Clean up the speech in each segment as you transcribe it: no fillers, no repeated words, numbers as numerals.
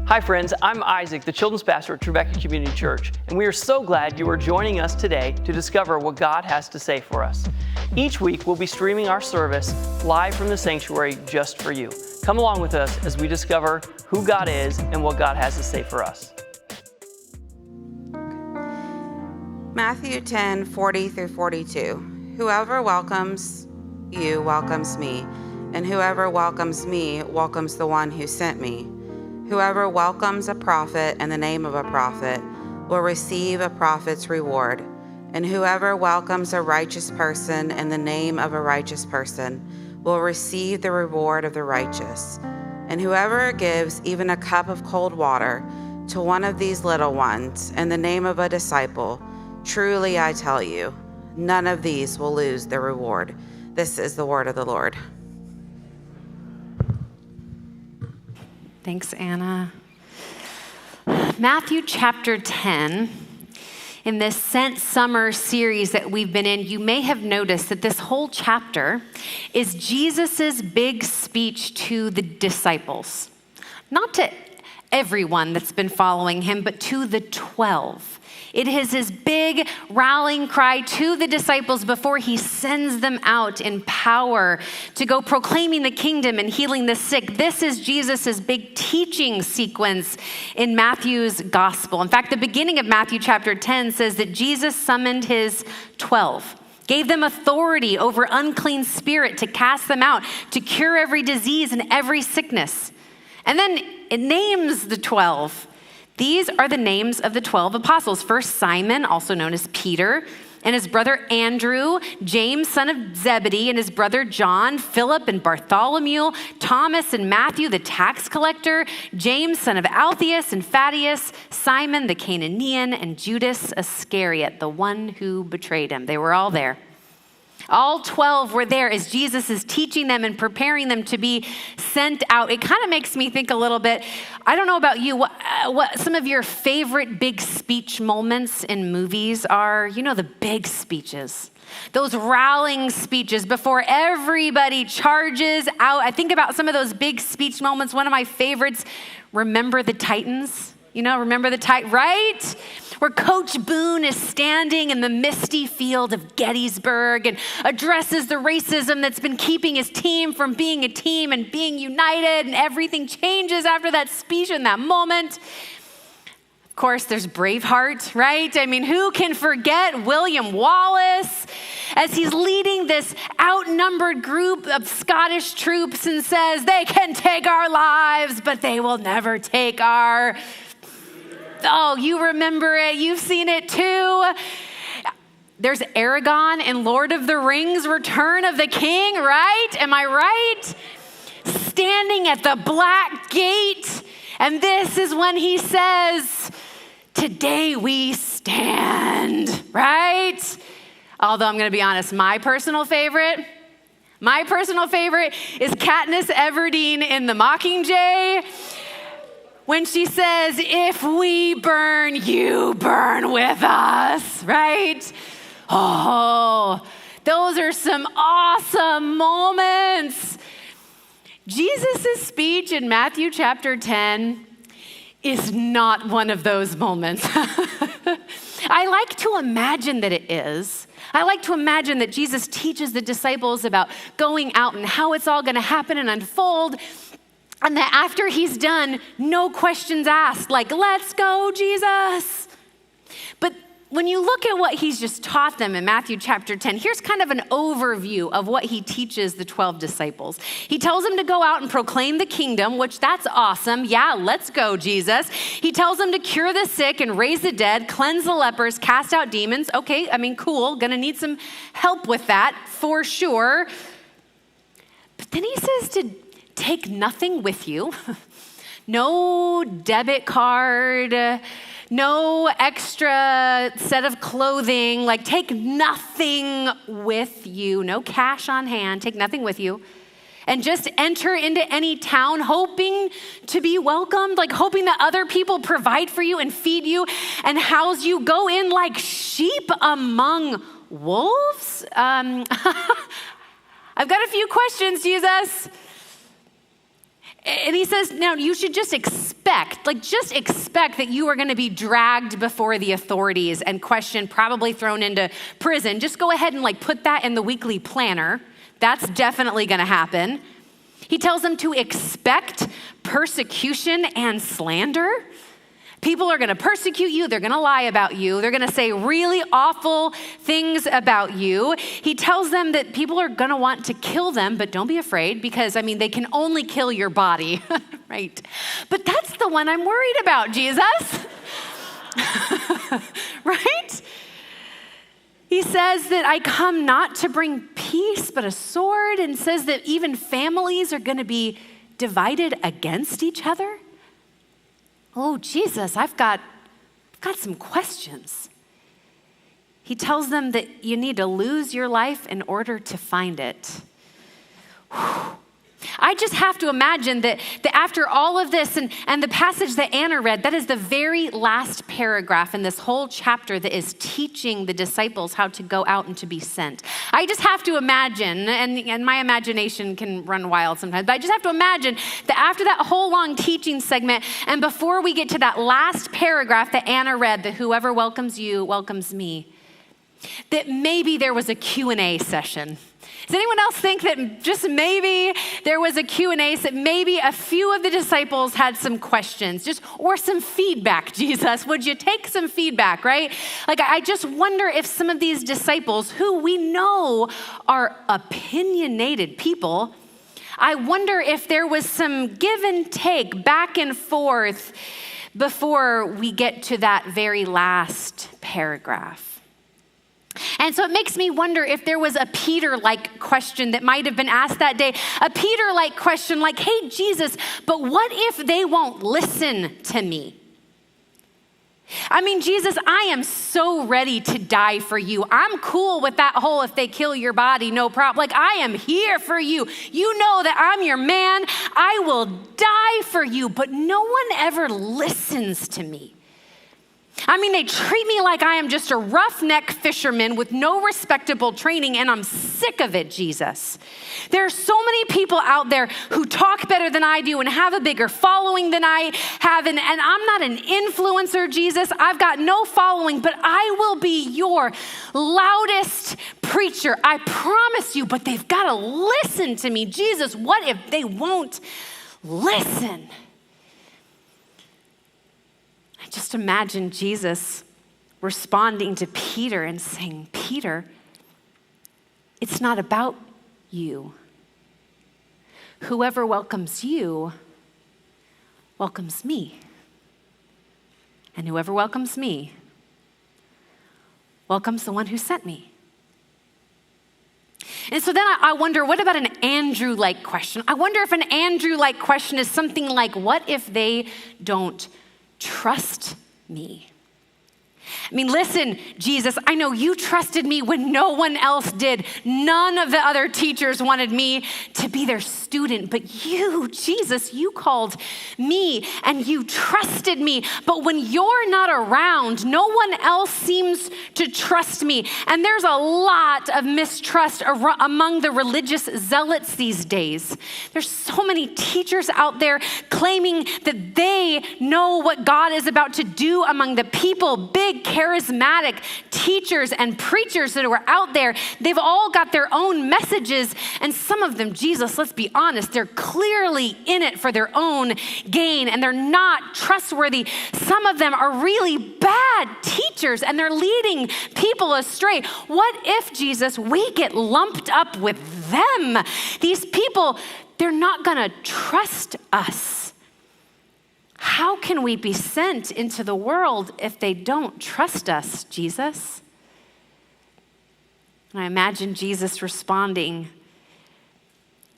Hi friends, I'm Isaac, the children's pastor at Trevecca Community Church, and we are so glad you are joining us today to discover what God has to say for us. Each week we'll be streaming our service live from the sanctuary just for you. Come along with us as we discover who God is and what God has to say for us. Matthew 10:40 through 42. Whoever welcomes you welcomes me, and whoever welcomes me welcomes the one who sent me. Whoever welcomes a prophet in the name of a prophet will receive a prophet's reward, and whoever welcomes a righteous person in the name of a righteous person will receive the reward of the righteous. And whoever gives even a cup of cold water to one of these little ones in the name of a disciple, truly I tell you, none of these will lose their reward. This is the word of the Lord. Thanks, Anna. Matthew chapter 10, in this Sent Summer series that we've been in, you may have noticed that this whole chapter is Jesus's big speech to the disciples. Not to everyone that's been following him, but to the 12. It is his big rallying cry to the disciples before he sends them out in power to go proclaiming the kingdom and healing the sick. This is Jesus's big teaching sequence in Matthew's gospel. In fact, the beginning of Matthew chapter 10 says that Jesus summoned his 12. Gave them authority over unclean spirit to cast them out, to cure every disease and every sickness. And then it names the 12. These are the names of the 12 apostles. First, Simon, also known as Peter, and his brother Andrew, James, son of Zebedee, and his brother John, Philip and Bartholomew, Thomas and Matthew, the tax collector, James, son of Alphaeus and Thaddeus, Simon the Canaanian, and Judas Iscariot, the one who betrayed him. They were all there. All 12 were there as Jesus is teaching them and preparing them to be sent out. It kind of makes me think a little bit, I don't know about you, what some of your favorite big speech moments in movies are. You know, the big speeches. Those rallying speeches before everybody charges out. I think about some of those big speech moments. One of my favorites, Remember the Titans. You know, remember the Titans, right? Where Coach Boone is standing in the misty field of Gettysburg and addresses the racism that's been keeping his team from being a team and being united, and everything changes after that speech in that moment. Of course, there's Braveheart, right? I mean, who can forget William Wallace as he's leading this outnumbered group of Scottish troops and says, they can take our lives, but they will never take our... Oh, you remember it. You've seen it too. There's Aragorn in Lord of the Rings, Return of the King, right? Am I right? Standing at the Black Gate. And this is when he says, today we stand, right? Although I'm going to be honest, my personal favorite is Katniss Everdeen in The Mockingjay. When she says, if we burn, you burn with us, right? Oh, those are some awesome moments. Jesus' speech in Matthew chapter 10 is not one of those moments. I like to imagine that it is. I like to imagine that Jesus teaches the disciples about going out and how it's all going to happen and unfold. And that after he's done, no questions asked, like, let's go, Jesus. But when you look at what he's just taught them in Matthew chapter 10, here's kind of an overview of what he teaches the 12 disciples. He tells them to go out and proclaim the kingdom, which that's awesome. Yeah, let's go, Jesus. He tells them to cure the sick and raise the dead, cleanse the lepers, cast out demons. Okay, I mean, cool. Gonna need some help with that for sure. But then he says to take nothing with you, no debit card, no extra set of clothing, like take nothing with you, no cash on hand, take nothing with you. And just enter into any town hoping to be welcomed, like hoping that other people provide for you and feed you and house you. Go in like sheep among wolves. I've got a few questions, Jesus. And he says, now you should just expect that you are going to be dragged before the authorities and questioned, probably thrown into prison. Just go ahead and put that in the weekly planner. That's definitely going to happen. He tells them to expect persecution and slander. People are going to persecute you. They're going to lie about you. They're going to say really awful things about you. He tells them that people are going to want to kill them, but don't be afraid because, they can only kill your body, right? But that's the one I'm worried about, Jesus. Right? He says that I come not to bring peace, but a sword, and says that even families are going to be divided against each other. Oh, Jesus, I've got some questions. He tells them that you need to lose your life in order to find it. Whew. I just have to imagine that after all of this and the passage that Anna read, that is the very last paragraph in this whole chapter that is teaching the disciples how to go out and to be sent. I just have to imagine, and my imagination can run wild sometimes, but I just have to imagine that after that whole long teaching segment, and before we get to that last paragraph that Anna read, that whoever welcomes you welcomes me, that maybe there was a Q&A session. Does anyone else think that just maybe there was a Q&A, that maybe a few of the disciples had some questions, or some feedback, Jesus? Would you take some feedback, right? I just wonder if some of these disciples, who we know are opinionated people, I wonder if there was some give and take, back and forth, before we get to that very last paragraph. And so it makes me wonder if there was a Peter-like question that might have been asked that day. A Peter-like question like, hey, Jesus, but what if they won't listen to me? Jesus, I am so ready to die for you. I'm cool with that whole if they kill your body, no problem. I am here for you. You know that I'm your man. I will die for you, but no one ever listens to me. They treat me like I am just a roughneck fisherman with no respectable training, and I'm sick of it, Jesus. There are so many people out there who talk better than I do and have a bigger following than I have, and I'm not an influencer, Jesus. I've got no following, but I will be your loudest preacher. I promise you, but they've got to listen to me. Jesus, what if they won't listen? Just imagine Jesus responding to Peter and saying, Peter, it's not about you. Whoever welcomes you welcomes me. And whoever welcomes me welcomes the one who sent me. And so then I wonder, what about an Andrew-like question? I wonder if an Andrew-like question is something like, what if they don't trust me? Listen, Jesus, I know you trusted me when no one else did. None of the other teachers wanted me to be their student, but you, Jesus, you called me and you trusted me. But when you're not around, no one else seems to trust me. And there's a lot of mistrust among the religious zealots these days. There's so many teachers out there claiming that they know what God is about to do among the people. Big, charismatic teachers and preachers that are out there. They've all got their own messages, and some of them, Jesus, let's be honest, they're clearly in it for their own gain, and they're not trustworthy. Some of them are really bad teachers, and they're leading people astray. What if, Jesus, we get lumped up with them? These people, they're not gonna trust us. How can we be sent into the world if they don't trust us, Jesus? And I imagine Jesus responding,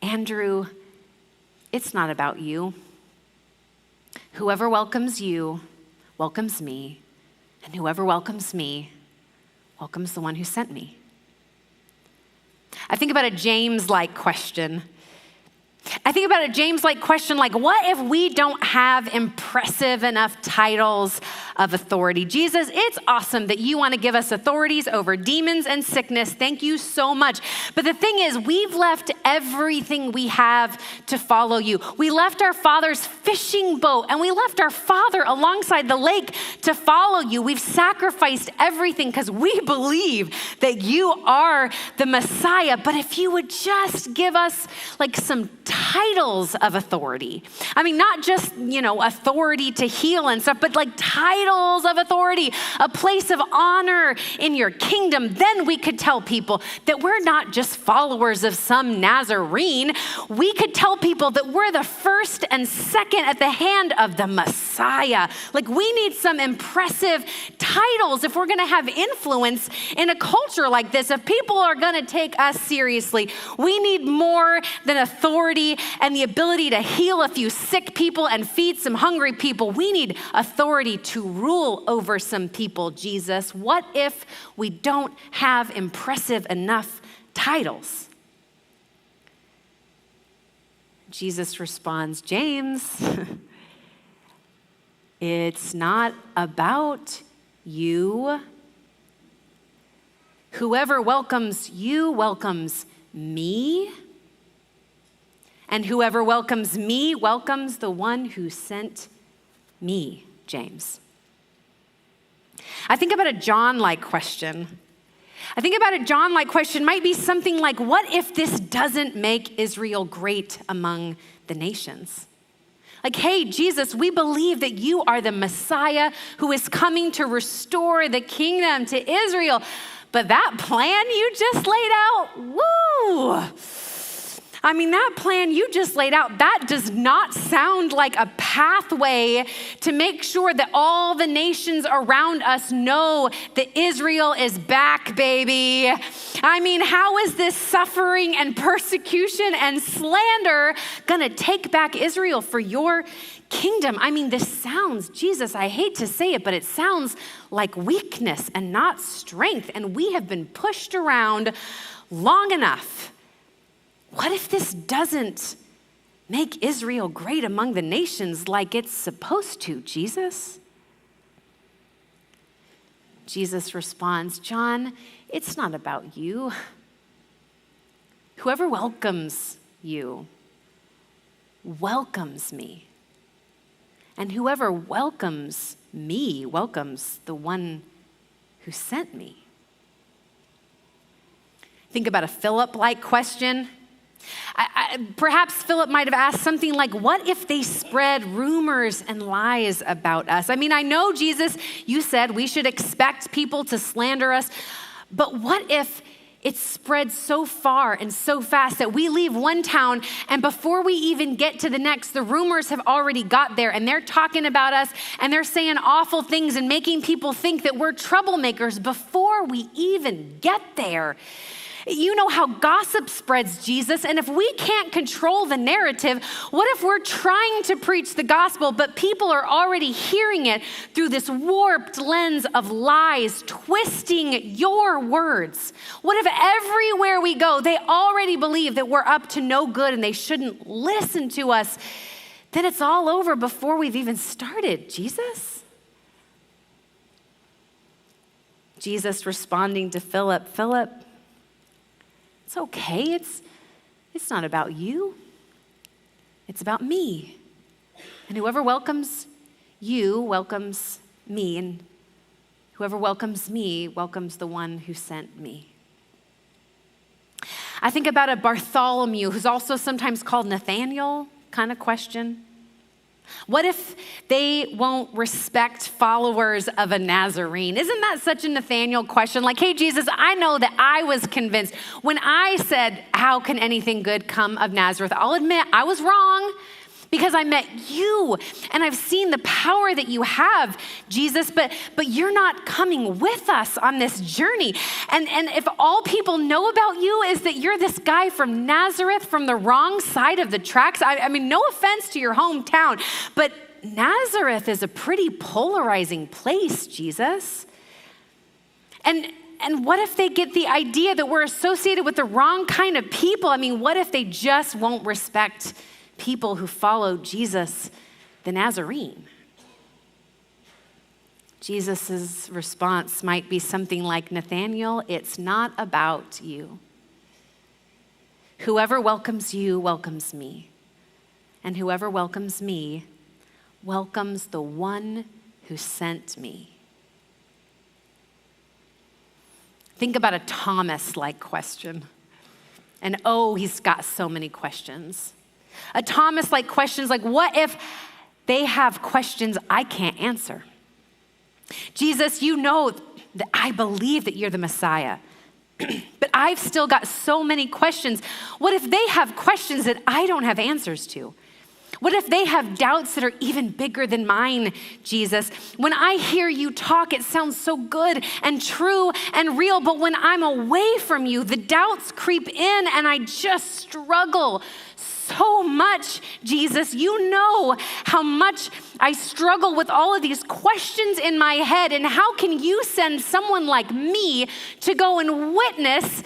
Andrew, it's not about you. Whoever welcomes you welcomes me, and whoever welcomes me welcomes the one who sent me. I think about a James-like question. I think about a James-like question like, what if we don't have impressive enough titles of authority? Jesus, it's awesome that you want to give us authorities over demons and sickness. Thank you so much. But the thing is, we've left everything we have to follow you. We left our father's fishing boat and we left our father alongside the lake to follow you. We've sacrificed everything because we believe that you are the Messiah. But if you would just give us like some titles of authority. I mean, not just, authority to heal and stuff, but like titles of authority, a place of honor in your kingdom. Then we could tell people that we're not just followers of some Nazarene. We could tell people that we're the first and second at the hand of the Messiah. Like we need some impressive titles if we're going to have influence in a culture like this. If people are going to take us seriously, we need more than authority and the ability to heal a few sick people and feed some hungry people. We need authority to rule over some people, Jesus. What if we don't have impressive enough titles? Jesus responds, James, it's not about you. Whoever welcomes you welcomes me. And whoever welcomes me welcomes the one who sent me, James. I think about a John-like question. Might be something like, what if this doesn't make Israel great among the nations? Like, hey, Jesus, we believe that you are the Messiah who is coming to restore the kingdom to Israel. But that plan you just laid out, woo! I mean, that plan you just laid out, that does not sound like a pathway to make sure that all the nations around us know that Israel is back, baby. I mean, how is this suffering and persecution and slander gonna take back Israel for your kingdom? I mean, this sounds, Jesus, I hate to say it, but it sounds like weakness and not strength. And we have been pushed around long enough. What if this doesn't make Israel great among the nations like it's supposed to, Jesus? Jesus responds, John, it's not about you. Whoever welcomes you welcomes me. And whoever welcomes me welcomes the one who sent me. Think about a Philip-like question. Perhaps Philip might have asked something like, what if they spread rumors and lies about us? I mean, I know, Jesus, you said we should expect people to slander us, but what if it spreads so far and so fast that we leave one town and before we even get to the next, the rumors have already got there and they're talking about us and they're saying awful things and making people think that we're troublemakers before we even get there. You know how gossip spreads, Jesus, and if we can't control the narrative, what if we're trying to preach the gospel, but people are already hearing it through this warped lens of lies, twisting your words? What if everywhere we go, they already believe that we're up to no good and they shouldn't listen to us? Then it's all over before we've even started, Jesus? Jesus responding to Philip, Philip, it's okay. It's not about you. It's about me. And whoever welcomes you welcomes me. And whoever welcomes me welcomes the one who sent me. I think about a Bartholomew, who's also sometimes called Nathaniel, kind of question. What if they won't respect followers of a Nazarene? Isn't that such a Nathaniel question? Like, hey, Jesus, I know that I was convinced when I said, how can anything good come of Nazareth? I'll admit I was wrong because I met you and I've seen the power that you have, Jesus, but you're not coming with us on this journey. And if all people know about you is that you're this guy from Nazareth from the wrong side of the tracks, I mean, no offense to your hometown, but Nazareth is a pretty polarizing place, Jesus. And And what if they get the idea that we're associated with the wrong kind of people? I mean, what if they just won't respect people who follow Jesus, the Nazarene? Jesus' response might be something like, Nathanael, it's not about you. Whoever welcomes you welcomes me. And whoever welcomes me welcomes the one who sent me. Think about a Thomas-like question. And he's got so many questions. A Thomas-like question is like, what if they have questions I can't answer? Jesus, you know that I believe that you're the Messiah, but I've still got so many questions. What if they have questions that I don't have answers to? What if they have doubts that are even bigger than mine, Jesus? When I hear you talk, it sounds so good and true and real, but when I'm away from you, the doubts creep in and I just struggle so much, Jesus. You know how much I struggle with all of these questions in my head, and how can you send someone like me to go and witness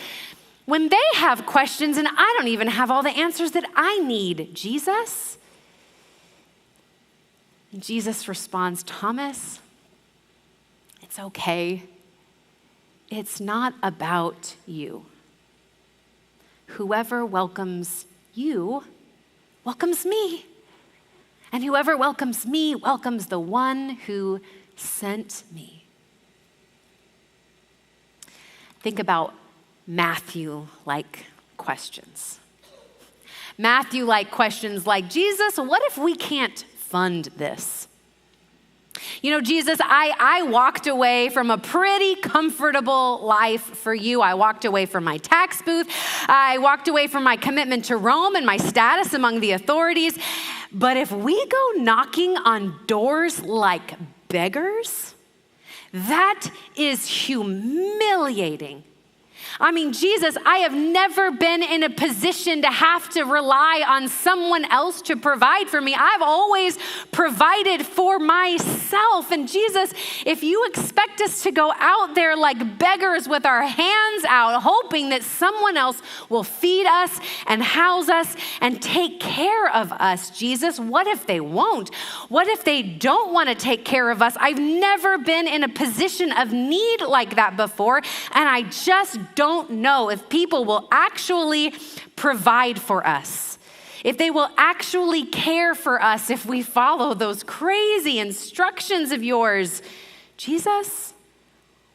when they have questions and I don't even have all the answers that I need, Jesus? And Jesus responds, Thomas, it's okay. It's not about you. Whoever welcomes you welcomes me. And whoever welcomes me welcomes the one who sent me. Think about Matthew-like questions. Matthew-like questions like, Jesus, what if we can't fund this? You know, Jesus, I walked away from a pretty comfortable life for you. I walked away from my tax booth. I walked away from my commitment to Rome and my status among the authorities. But if we go knocking on doors like beggars, that is humiliating. I mean, Jesus, I have never been in a position to have to rely on someone else to provide for me. I've always provided for myself. And Jesus, if you expect us to go out there like beggars with our hands out, hoping that someone else will feed us and house us and take care of us, Jesus, what if they won't? What if they don't want to take care of us? I've never been in a position of need like that before, and I just don't know if people will actually provide for us, if they will actually care for us if we follow those crazy instructions of yours. Jesus,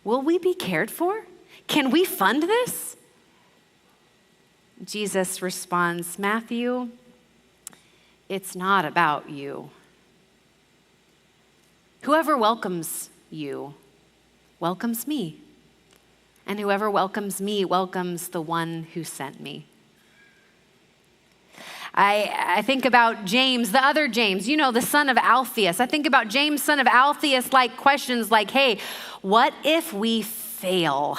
will we be cared for? Can we fund this? Jesus responds, Matthew, it's not about you. Whoever welcomes you welcomes me. And whoever welcomes me welcomes the one who sent me. I think about James, the other James, you know, the son of Alphaeus. I think about James, son of Alphaeus, like questions like, hey, what if we fail?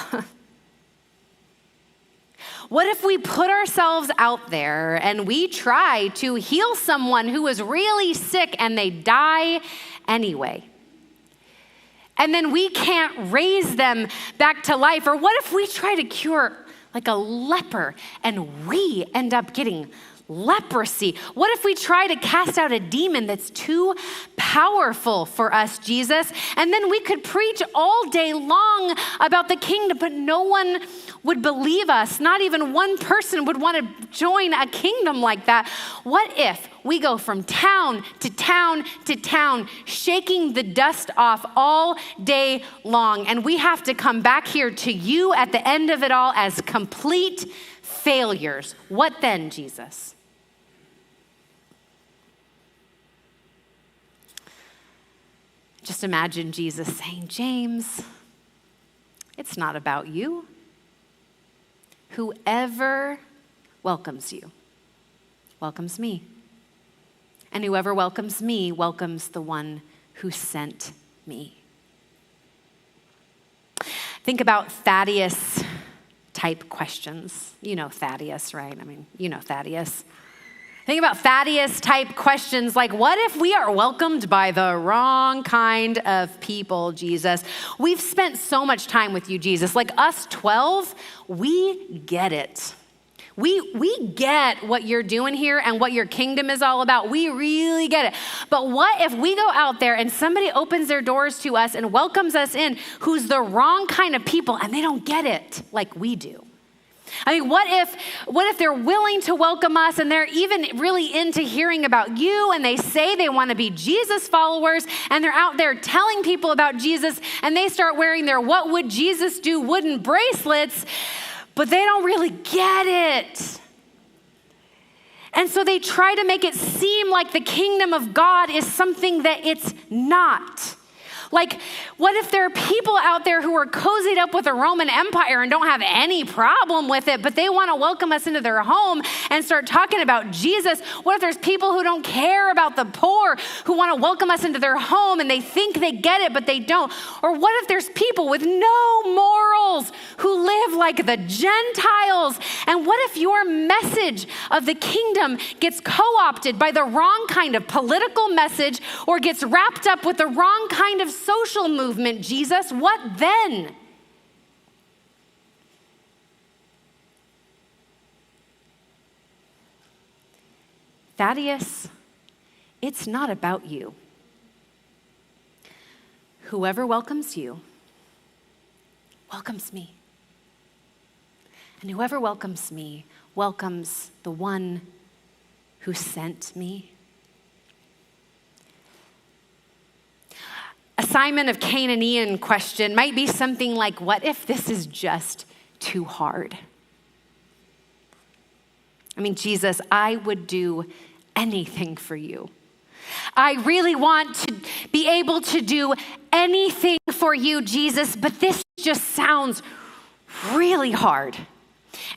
What if we put ourselves out there and we try to heal someone who is really sick and they die anyway? And then we can't raise them back to life. Or what if we try to cure like a leper and we end up getting leprosy? What if we try to cast out a demon that's too powerful for us, Jesus? And then we could preach all day long about the kingdom, but no one would believe us. Not even one person would want to join a kingdom like that. What if we go from town to town to town, shaking the dust off all day long, and we have to come back here to you at the end of it all as complete failures? What then, Jesus? Just imagine Jesus saying, James, it's not about you. Whoever welcomes you welcomes me. And whoever welcomes me welcomes the one who sent me. Think about Thaddeus type questions. You know Thaddeus, right? I mean, you know Thaddeus. Think about Thaddeus type questions like, what if we are welcomed by the wrong kind of people, Jesus? We've spent so much time with you, Jesus. Like us 12, we get it. We get what you're doing here and what your kingdom is all about. We really get it. But what if we go out there and somebody opens their doors to us and welcomes us in who's the wrong kind of people and they don't get it like we do? I mean, what if they're willing to welcome us and they're even really into hearing about you and they say they want to be Jesus followers and they're out there telling people about Jesus and they start wearing their "what would Jesus do" wooden bracelets, but they don't really get it. And so they try to make it seem like the kingdom of God is something that it's not. Like, what if there are people out there who are cozied up with the Roman Empire and don't have any problem with it, but they want to welcome us into their home and start talking about Jesus? What if there's people who don't care about the poor who want to welcome us into their home and they think they get it, but they don't? Or what if there's people with no morals who live like the Gentiles? And what if your message of the kingdom gets co-opted by the wrong kind of political message or gets wrapped up with the wrong kind of social movement, Jesus? What then? Thaddeus, it's not about you. Whoever welcomes you welcomes me. And whoever welcomes me welcomes the one who sent me. A Simon of Canaan question might be something like, what if this is just too hard? I mean, Jesus, I would do anything for you. I really want to be able to do anything for you, Jesus, but this just sounds really hard.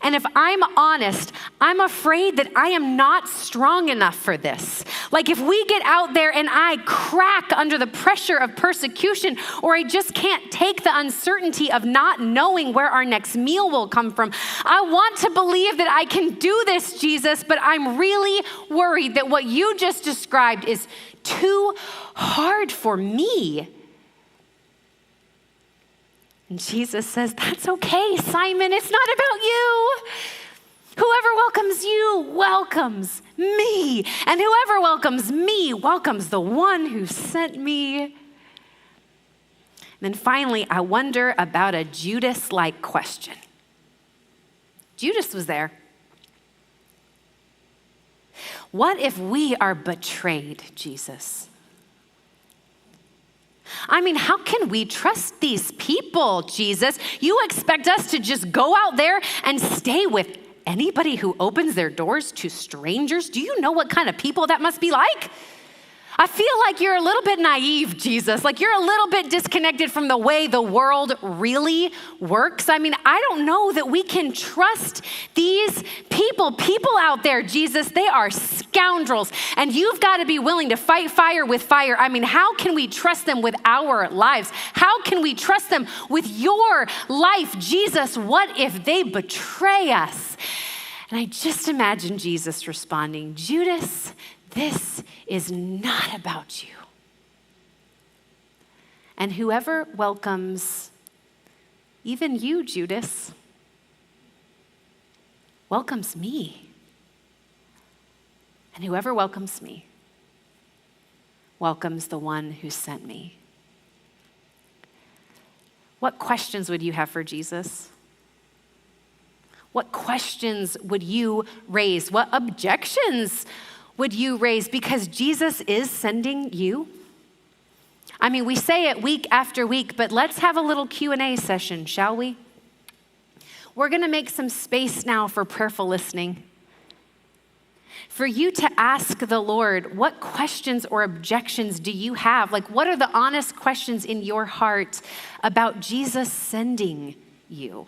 And if I'm honest, I'm afraid that I am not strong enough for this. Like if we get out there and I crack under the pressure of persecution, or I just can't take the uncertainty of not knowing where our next meal will come from, I want to believe that I can do this, Jesus, but I'm really worried that what you just described is too hard for me. And Jesus says, that's okay, Simon, it's not about you. Whoever welcomes you welcomes me. And whoever welcomes me welcomes the one who sent me. And then finally, I wonder about a Judas-like question. Judas was there. What if we are betrayed, Jesus? I mean, how can we trust these people, Jesus? You expect us to just go out there and stay with anybody who opens their doors to strangers? Do you know what kind of people that must be like? I feel like you're a little bit naive, Jesus. Like you're a little bit disconnected from the way the world really works. I mean, I don't know that we can trust these people out there, Jesus. They are scoundrels, and you've got to be willing to fight fire with fire. I mean, how can we trust them with our lives? How can we trust them with your life, Jesus? What if they betray us? And I just imagine Jesus responding, Judas, this is not about you. And whoever welcomes even you, Judas, welcomes me. And whoever welcomes me welcomes the one who sent me. What questions would you have for Jesus? What questions would you raise? What objections would you raise? Because Jesus is sending you. I mean, we say it week after week, but let's have a little Q&A session, shall we? We're going to make some space now for prayerful listening. For you to ask the Lord, what questions or objections do you have? Like, what are the honest questions in your heart about Jesus sending you?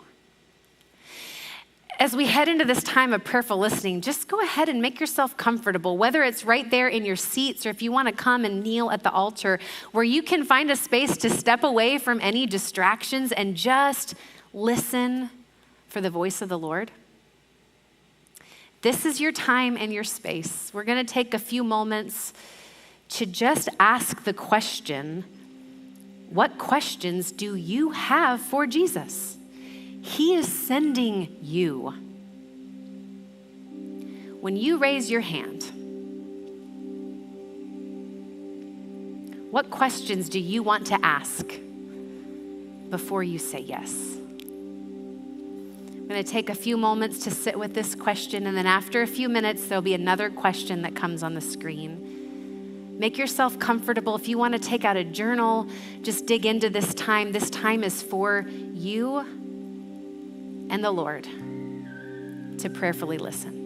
As we head into this time of prayerful listening, just go ahead and make yourself comfortable, whether it's right there in your seats or if you want to come and kneel at the altar where you can find a space to step away from any distractions and just listen for the voice of the Lord. this is your time and your space. We're going to take a few moments to just ask the question, what questions do you have for Jesus? He is sending you. When you raise your hand, what questions do you want to ask before you say yes? I'm going to take a few moments to sit with this question, and then after a few minutes, there'll be another question that comes on the screen. Make yourself comfortable. If you want to take out a journal, just dig into this time. This time is for you and the Lord to prayerfully listen.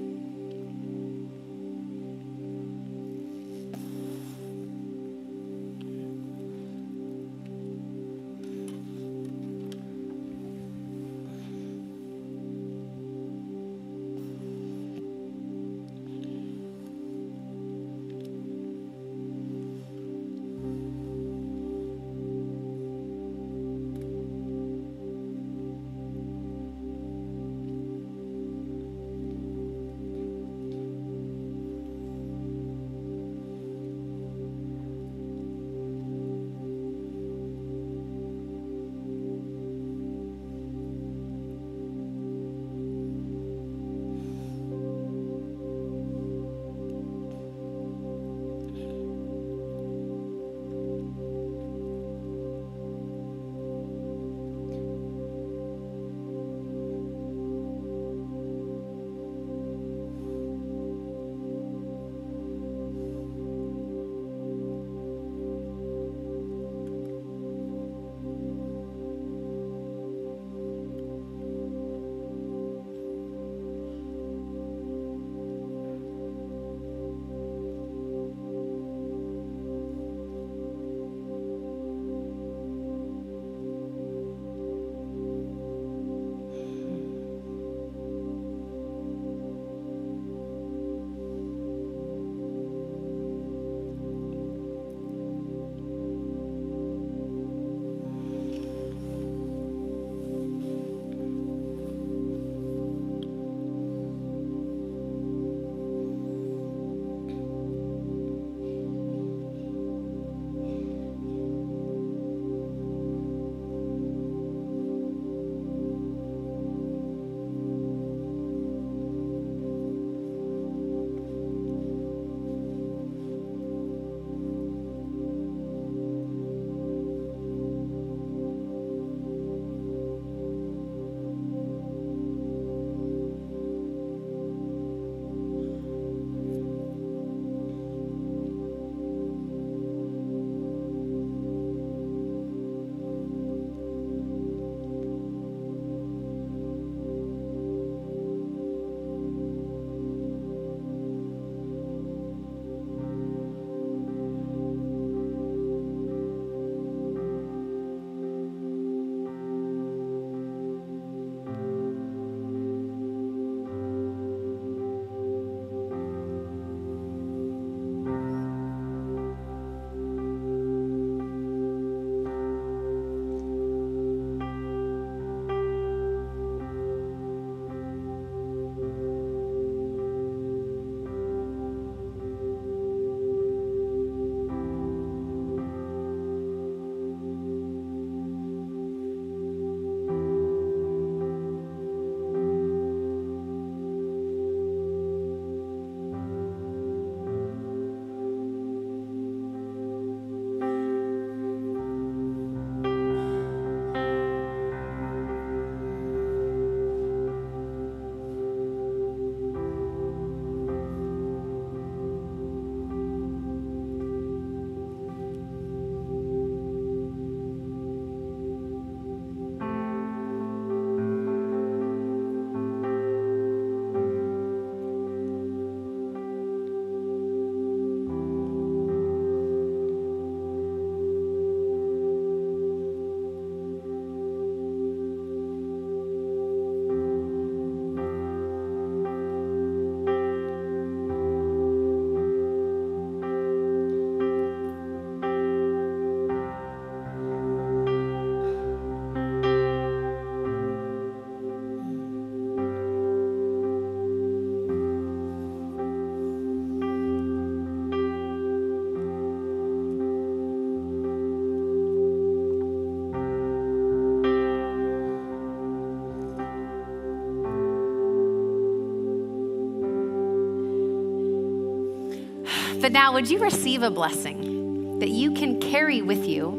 But now, would you receive a blessing that you can carry with you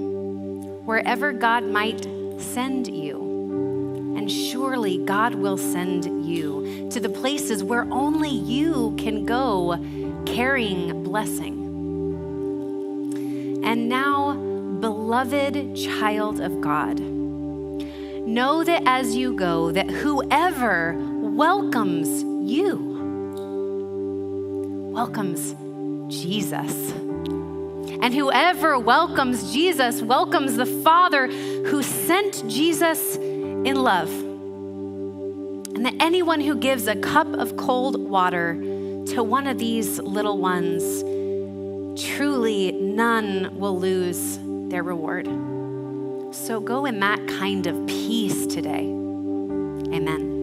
wherever God might send you? And surely God will send you to the places where only you can go carrying blessing. And now, beloved child of God, know that as you go, that whoever welcomes you welcomes Jesus. And whoever welcomes Jesus welcomes the Father who sent Jesus in love. And that anyone who gives a cup of cold water to one of these little ones, truly none will lose their reward. So go in that kind of peace today. Amen.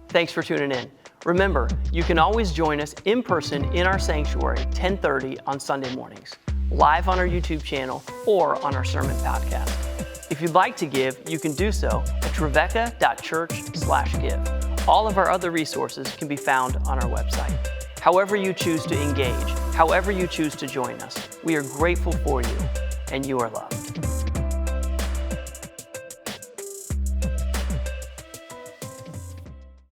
Thanks for tuning in. Remember, you can always join us in person in our sanctuary, 10:30 on Sunday mornings, live on our YouTube channel or on our sermon podcast. If you'd like to give, you can do so at trevecca.church/give. All of our other resources can be found on our website. However you choose to engage, however you choose to join us, we are grateful for you, and you are loved.